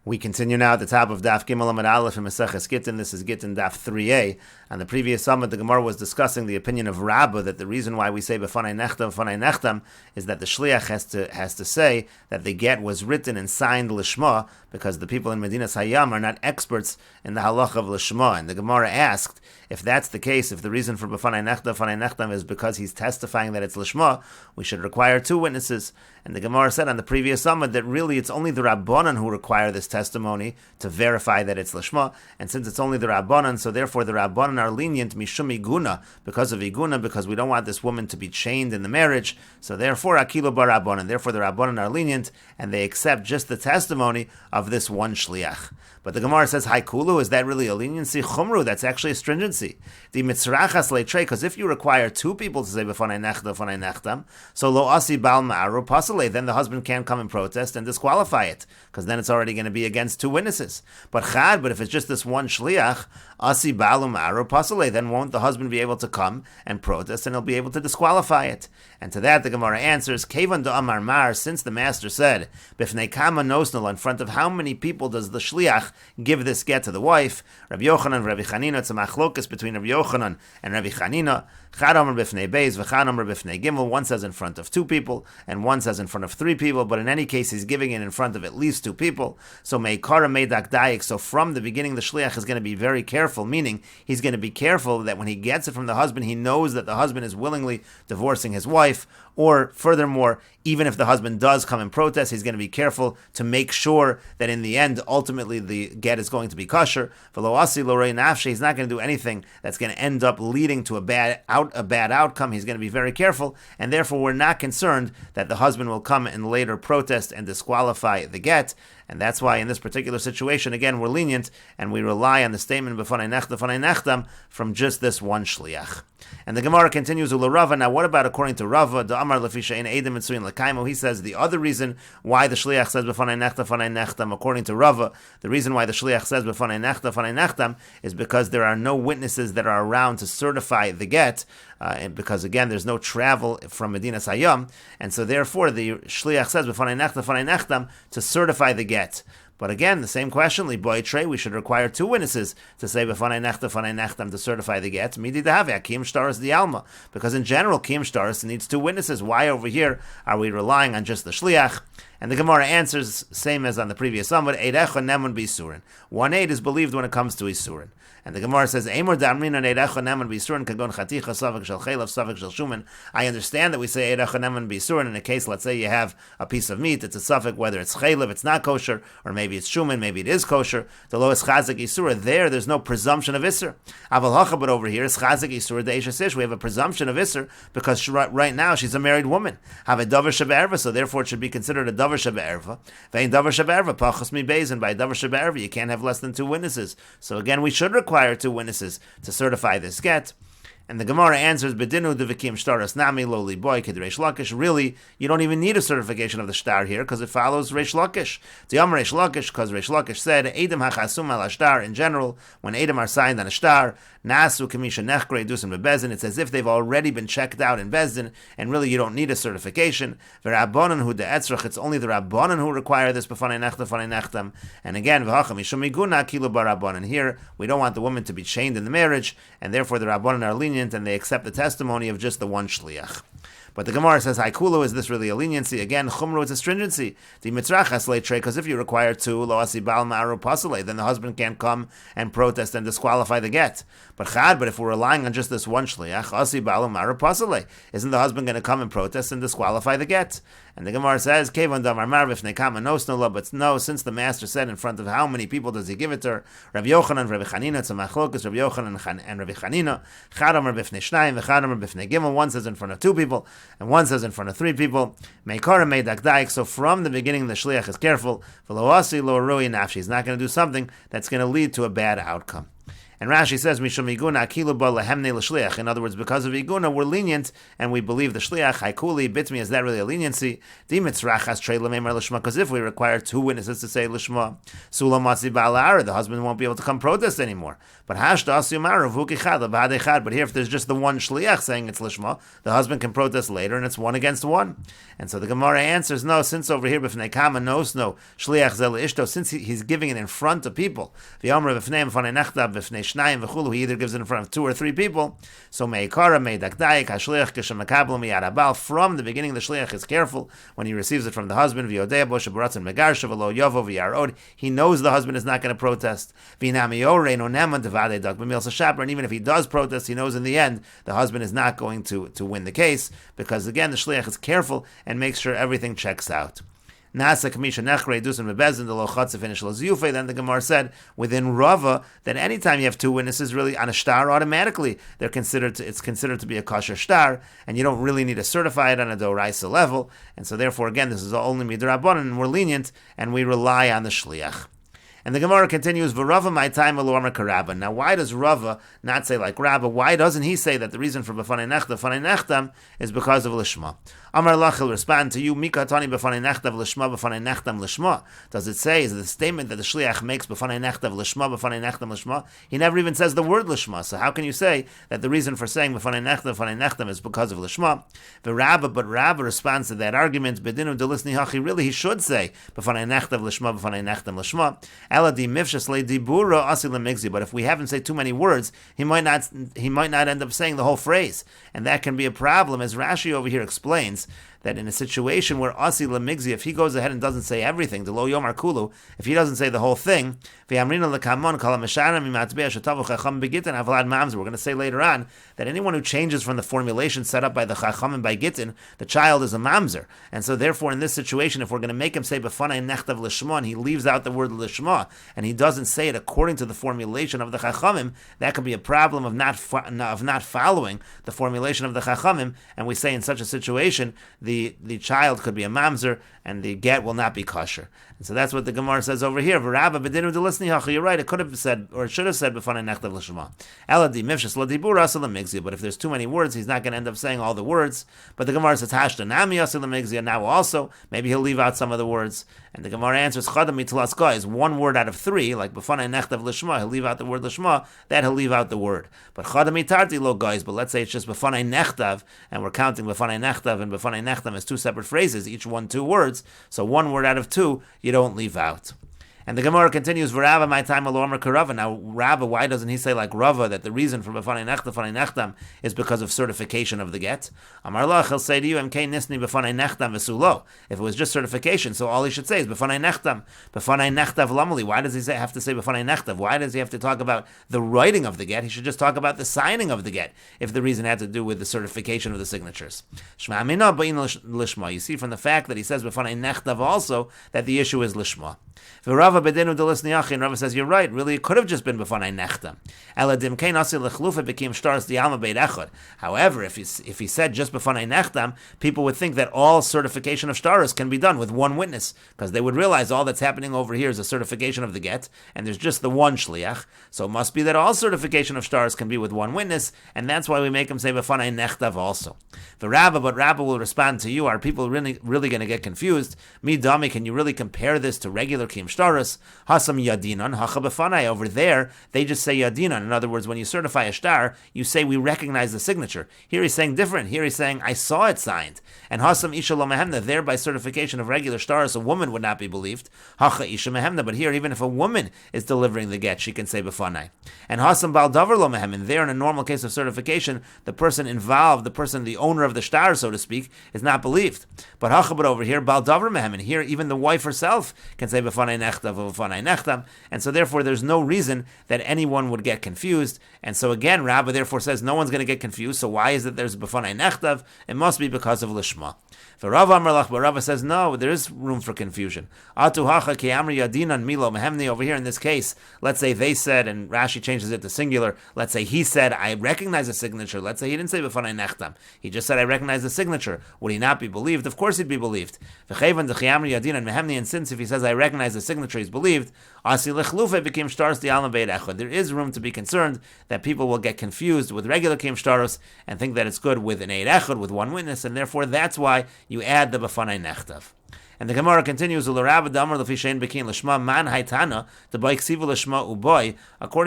We continue now at the top of Daf Gimel Amud Aleph in Meseches Gittin. This is Gittin Daf 3a. On the previous summit, the Gemara was discussing the opinion of Rabbah that the reason why we say B'fanai Nechtam is that the Shliach has to say that the get was written and signed Lishma, because the people in Medinas Hayam are not experts in the halacha of Lishma. And the Gemara asked, if that's the case, if the reason for B'fanai Nechtam is because he's testifying that it's Lishma, we should require two witnesses. And the Gemara said on the previous summit that really it's only the Rabbanan who require this testimony to verify that it's Lishma. And since it's only the Rabbanan, so therefore the Rabbanan are lenient mishum iguna, because of iguna, because we don't want this woman to be chained in the marriage. So therefore akilu bar Rabbanan, therefore the Rabbanan are lenient and they accept just the testimony of this one shliach. But the Gemara says, Haikulu, is that really a leniency? Chumru, that's actually a stringency. The mitzrachas leitrei, because if you require two people to say b'fanai nechtam, so lo asi bal ma'aru pasale, then the husband can't come and protest and disqualify it, because then it's already going to be against two witnesses. But if it's just this one shliach, asi balu ma'aru pasale, then won't the husband be able to come and protest and he'll be able to disqualify it? And to that the Gemara answers, Kevan da amar mar, since the master said, b'fnei kama nosnul, in front of how many people does the shliach give this get to the wife? Rabbi Yochanan, Rabbi Chanina, it's a machlokas between Rabbi Yochanan and Rabbi Chanina. Chad amar b'fnei beis, v'chad amar b'fnei gimel. One says in front of two people, and one says in front of three people, but in any case he's giving it in front of at least two people. So meikara meidak dayik, so from the beginning the shliach is going to be very careful, meaning he's going to be careful that when he gets it from the husband, he knows that the husband is willingly divorcing his wife. Or furthermore, even if the husband does come and protest, he's going to be careful to make sure that in the end, ultimately, the get is going to be kosher. He's not going to do anything that's going to end up leading to a bad outcome. He's going to be very careful, and therefore we're not concerned that the husband will come and later protest and disqualify the get. And that's why in this particular situation, again, we're lenient, and we rely on the statement b'fanai nechtam from just this one shliach. And the Gemara continues with Rava. Now, what about according to Rava? The Amar lefisha ein edim mitzuyin l'kaimo. He says the other reason why the shliach says b'fanai nechtam, according to Rava, the reason why the shliach says b'fanai nechtam is because there are no witnesses that are around to certify the get, and because again there's no travel from Medinas Hayam, and so therefore the shliach says b'fanai nechtam to certify the get. But again, the same question, liboy trey, we should require two witnesses to say b'fanai nechtam to certify the get. Midi dehave, kim shtaris di alma. Because in general, kim shtaris needs two witnesses. Why over here are we relying on just the shliach? And the Gemara answers, same as on the previous summit, eidecha nemun b'isurin. 1 aid is believed when it comes to isurin. And the Gemara says, Eimor darmina eidecha nemun b'isurin kagon chaticha savik shel chelav savik shel shuman. I understand that we say eidecha nemun b'isurin in a case, let's say you have a piece of meat, it's a suffix, whether it's chelav, it's not kosher, or maybe it's shuman, maybe it is kosher. The lowest chazik isura, there's no presumption of isur. Aval hacha, but over here is chazik isura de'eshes ish. We have a presumption of isur because right now she's a married woman. Have a davar shebe'erva, so therefore it should be considered a davar shebe'erva. Vein davar shebe'erva pachas mi beis, by davar shebe'erva you can't have less than two witnesses. So again, we should require two witnesses to certify this get. And the Gemara answers, Bedinu devikim shtaras nami loli boy kid Reish Lakish. Really, you don't even need a certification of the shtar here because it follows Reish Lakish. The Yom Reish Lakish, because Reish Lakish said, Edom hachasum al shtar. In general, when Edom are signed on a shtar, nasu kamisha nechgrei dusim bebezin. It's as if they've already been checked out in Bezdin, and really you don't need a certification. V'rabbanan hu de'etzrach. It's only the Rabbanan who require this b'fanei nechtam. And again, v'hacham mishum iguna kilu barabbanan. Here, we don't want the woman to be chained in the marriage, and therefore the Rabbanan are lenient and they accept the testimony of just the one shliach. But the Gemara says, Haikulu, is this really a leniency? Again, Chumru, it's a stringency. The mitzrachas leitrei, because if you require two, lo asi bal ma'aru pasale, then the husband can't come and protest and disqualify the get. But if we're relying on just this one shliach, asi bal ma'aru pasale, isn't the husband going to come and protest and disqualify the get? And the Gemara says, Kevan damar mar v'fnei kama nosnula, but no, since the master said in front of how many people does he give it to her? Rabbi Yochanan, Rabbi Chanina, it's a machlokas, Rabbi Yochanan and Rabbi Chanina, chad amar b'fnei shnayim, v'chad amar b'fnei gimel, one says in front of two people, and one says in front of three people. Meikara meidak daik. So from the beginning, the shliach is careful. V'lo asi lo rui nafshi. He's not going to do something that's going to lead to a bad outcome. And Rashi says, Mishum iguna akilu ba lehemne l'shliach. In other words, because of iguna, we're lenient, and we believe the shliach, haikuli, bitmi, is that really a leniency? Dimitz rachas trei l'meimer l'shma, because if we require 2 witnesses to say l'shma, sula matzi ba'ala'ara, the husband won't be able to come protest anymore. But hashda asiyumara v'ukichad l'ba'ad echad. But here, if there's just the one shliach saying it's l'shma, the husband can protest later, and it's 1 against 1. And so the Gemara answers, no, since over here, b'fnei kama nosno shliach zel ishto, since he's giving it in front of people, v'yomra b'fnei m'fanei nechta b'fnei shnayim v'chulu, he either gives it in front of 2 or 3 people. So meikara meidakdayik hashliach k'shemakabel miyad abal. From the beginning, the shliach is careful when he receives it from the husband. V'yodei bo shebaratzin megarsha v'lo yovo v'yarod. He knows the husband is not going to protest. V'nami yorei no neman devadei dak b'mil sashaper. And even if he does protest, he knows in the end the husband is not going to win the case, because again the shliach is careful and makes sure everything checks out. Nasa kamisha nechrei dusan bebezin the lo chatzif finish lo ziyufei. Then the Gemara said within Rava that anytime you have 2 witnesses, really on a shtar, automatically it's considered to be a kosher shtar, and you don't really need to certify it on a doraisa level. And so therefore, again, this is only midrabanan, and we're lenient, and we rely on the shliach. And the Gemara continues, V'Rava my time alorma karabba. Now, why does Rava not say like Rabba? Why doesn't he say that the reason for b'fanei nechtam is because of lishma? Amar Lach will respond to you, Mikatani b'fanei nechtav lishma b'fanei nechtam lishma. Does it say, is it the statement that the shliach makes b'fanei nechtav lishma b'fanei nechtam lishma? He never even says the word lishma. So how can you say that the reason for saying b'fanei nechtam is because of lishma? But Rabba responds to that argument, Bedinu delisni hachi, really he should say b'fanei nechtav lishma b'fanei nechtam lishma. But if we haven't said too many words, he might not end up saying the whole phrase, and that can be a problem, as Rashi over here explains, that in a situation where Asi Lamigzi, if he goes ahead and doesn't say everything, the Lo Yomar Kulu, if he doesn't say the whole thing, we're going to say later on that anyone who changes from the formulation set up by the Chachamim by Gittin, the child is a mamzer. And so therefore in this situation, if we're going to make him say B'fanai Nechtav Lishma, and he leaves out the word Lishma, and he doesn't say it according to the formulation of the Chachamim, that could be a problem of not following the formulation of the Chachamim. And we say in such a situation, the child could be a mamzer, and the get will not be kosher. And so that's what the Gemara says over here. You're right, it could have said, or it should have said, b'fanei nechtav l'shema. But if there's too many words, he's not going to end up saying all the words. But the Gemara says, hashta nami asil now also, maybe he'll leave out some of the words. And the Gemara answers, chadam mitlaska is 1 word out of 3, like b'fanei nechtav l'shema, he'll leave out the word l'shema, that he'll leave out the word. But chadam mitarti lo guys, but let's say it's just b'fanei nechtav, and we're counting b'fanei nechtav and b'fanei nechtam as 2 separate phrases, each one 2 words, so 1 word out of 2, you don't leave out. And the Gemara continues, V'Rava my time alorma karava. Now, Rabba, why doesn't he say like Rava that the reason for b'fanei nechtam is because of certification of the get? Amar Lach, he'll say to you, Mk nisni b'fanei nechtam v'sulo. If it was just certification, so all he should say is b'fanei nechtam lamali. Why does he have to say b'fanei nechtav? Why does he have to talk about the writing of the get? He should just talk about the signing of the get, if the reason had to do with the certification of the signatures. Shma mina b'in lishma. You see from the fact that he says b'fanei nechtav also that the issue is lishma. Rava says, you're right, really it could have just been b'fanei nechtam. However, if he said just b'fanei nechtam, people would think that all certification of shtaros can be done with 1 witness, because they would realize all that's happening over here is a certification of the get, and there's just the 1 shliach, so it must be that all certification of shtaros can be with 1 witness, and that's why we make him say b'fanei nechtav also. But Rabba will respond to you, are people really going to get confused? Mi dami, can you really compare this to regular kim shtaros? Hasam yadinan hacha b'fanai. Over there, they just say yadinan. In other words, when you certify a shtar, you say we recognize the signature. Here he's saying different. Here he's saying I saw it signed. And hasam isha lo mehemna. There, by certification of regular shtaros, a woman would not be believed. Hacha isha mehemna. But here, even if a woman is delivering the get, she can say b'fanai. And hasam bal davar lo mehemin. There, in a normal case of certification, the person involved, the owner of the shtar, so to speak, is not believed. But over here, bal davar mehemin. Here, even the wife herself can say b'fanai nechtav b'fanai nechtam, and so therefore there's no reason that anyone would get confused. And so again, Rabba therefore says no one's going to get confused. So why is it there's b'fanai nechtav? It must be because of lishma. For Rava Amarlach, but Rava says no, there is room for confusion. Atu hacha ki amri yadinan milo mehemni. Over here in this case, let's say they said, and Rashi changes it to singular. Let's say he said, I recognize the signature. Let's say he didn't say b'fanai nechtam. He just said, I recognize the signature. Would he not be believed? Of course he'd be believed. And since if he says, I recognize the signature, he's believed. Asi lechlufe became shtaros the alma beit echad. There is room to be concerned that people will get confused with regular kim shtaros and think that it's good with an eid echad, with one witness, and therefore that's why you add the b'fanai nechtav. And the Gemara continues, according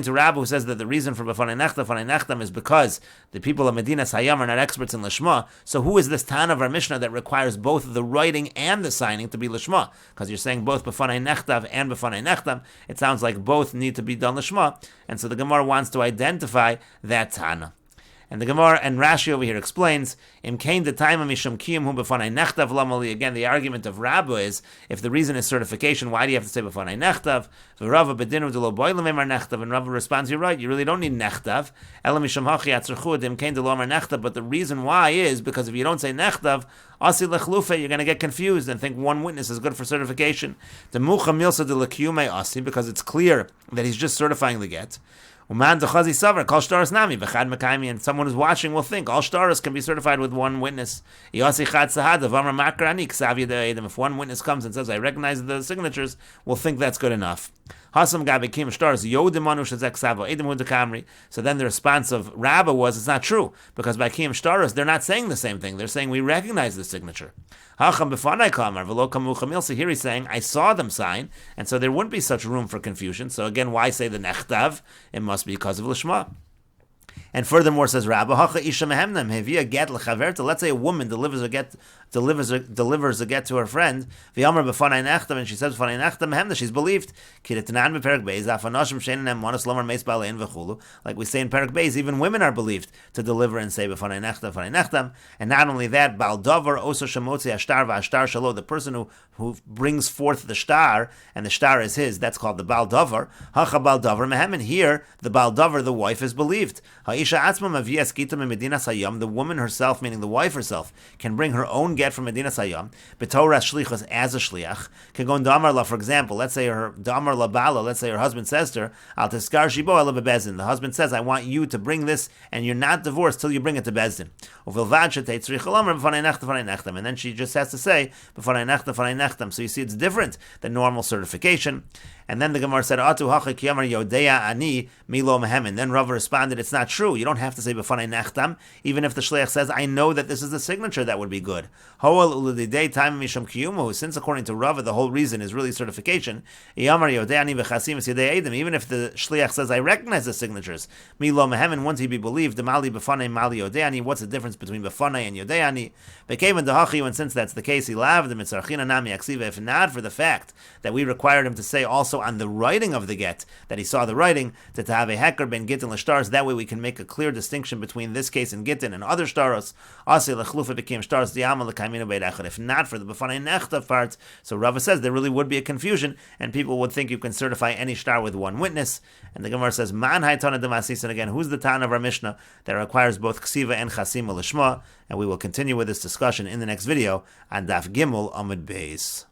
to Rabbi who says that the reason for B'fanai Nechtam is because the people of Medina Hayam are not experts in Lishma. So who is this Tana of our Mishnah that requires both the writing and the signing to be Lishma? Because you're saying both B'fanai Nechtav and B'fanai Nechtam. It sounds like both need to be done Lishma. And so the Gemara wants to identify that Tana. And the Gemara and Rashi over here explains, again, the argument of Rabba is, if the reason is certification, why do you have to say b'fanai nechtav? And Rabba responds, you're right, you really don't need nechtav. But the reason why is because if you don't say nechtav, you're going to get confused and think one witness is good for certification. Because it's clear that he's just certifying the get. And someone who's watching will think all shtaros can be certified with one witness. If one witness comes and says, I recognize the signatures, we'll think that's good enough. So then the response of Rabba was, it's not true, because by Kiyam Shtaros, they're not saying the same thing. They're saying, we recognize the signature. So here he's saying, I saw them sign, and so there wouldn't be such room for confusion. So again, why say the Nechtav? It must be because of Lishma. And furthermore, says Rabba, let's say a woman delivers a get to her friend, and she says, she's believed. Like we say in Perek Beis, even women are believed to deliver and say, and not only that, the person who brings forth the shtar, and the shtar is his, that's called the Baal Davar. And here, the Baal Davar, the wife, is believed. The woman herself, meaning the wife herself, can bring her own get from Medina Sayyam, B'Torah Shlichus as a Shliach. Can go in Damarla, for example, let's say her Damarla Bala, let's say her husband says to her, Al Tiskar Shibo Ela Bezdin. The husband says, I want you to bring this, and you're not divorced till you bring it to Bezdin. And then she just has to say, so you see it's different than normal certification. And then the Gemara said, and then Rava responded, it's not true. You don't have to say b'fanai nechtam, even if the shliach says, I know that this is the signature, that would be good. Since according to Rava, the whole reason is really certification, even if the shliach says, I recognize the signatures, once he be believed, what's the difference between b'fanai and yodeani? And since that's the case, if not for the fact that we required him to say also on the writing of the get that he saw the writing, to have a heker ben gittin l'shtaros. That way we can make a clear distinction between this case and gittin and other shtaros. If not for the b'fanai nechtav part, so Rava says there really would be a confusion, and people would think you can certify any shtar with one witness. And the Gemara says, Man haytana demasis, and again, who's the Tana of our Mishnah that requires both ksiva and chasima l'shma? And we will continue with this discussion in the next video on Daf Gimel Amud Beis.